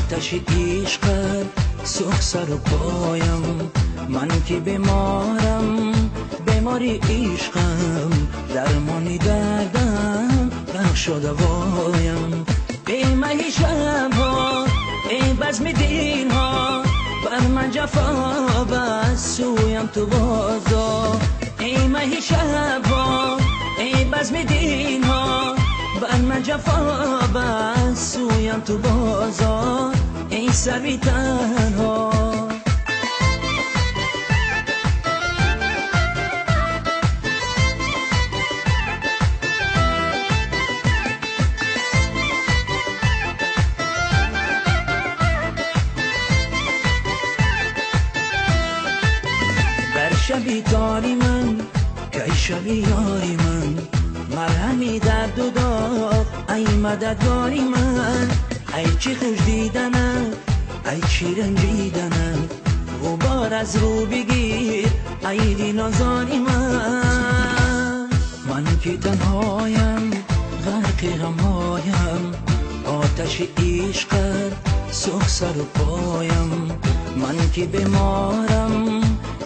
آتش عشقت سوخت سر و پایم، من که بیمارم بیماری عشقم، درمانی دردم بخش و دوایم. ای مهی شبها ای بزم دین ها، بر من جفا بس سویم تو بازا. ای مهی شبها ای بزم دین ها، بر من جفا بس سویم تو بازا. ای سروی تنها شبی داری من که شبی یاری من، مرهمی درد و داغ ای مددگاری من. ای چی خوش دیدنم ای چی رنجیدنم، غبار از رو بگیر ای دی نازاری من. من که تنهایم غرق غمهایم، آتش عشقت سوخت سر و پایم. من که بیمارم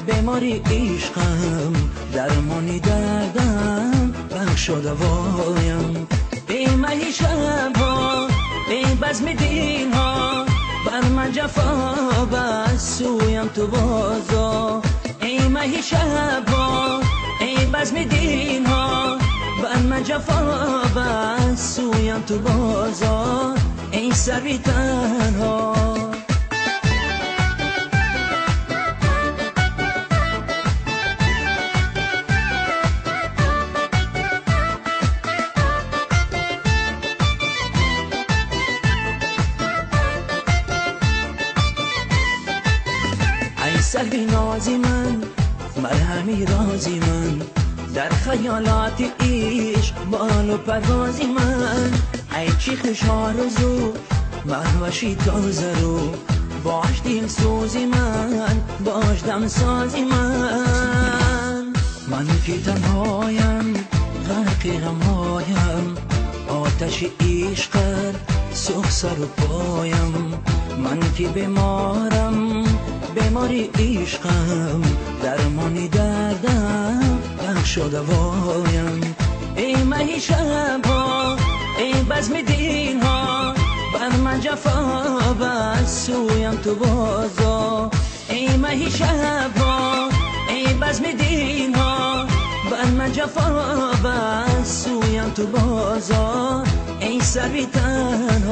بیماری عشقم، درمانی دردم بخش و دوایم. ای مهی شبها ای بزم دین ها، بر من جفا بس سویم تو بازا. ای مهی شبها ای بزم دین ها، بر من جفا بس سویم تو بازا. ای سروی تنها سروی نازی من، مرهمی رازی من، در خیالات عشق بال و پروازی من. ای چی خوش آرزو مهوشی تازه رو، باش دل سوزی من باش دم سازی من. من که تنهایم غرق غمهایم، آتش عشقت سوخت سر و پایم. من که بیمارم بیماری عشقم، درمانی دردم بخش و دوایم. ای مهی شبها ای بزم دین ها، بر من جفا بس سویم تو بازا. ای مهی شبها ای بزم دین ها، بر من جفا بس سویم تو بازا. ای سروی تنها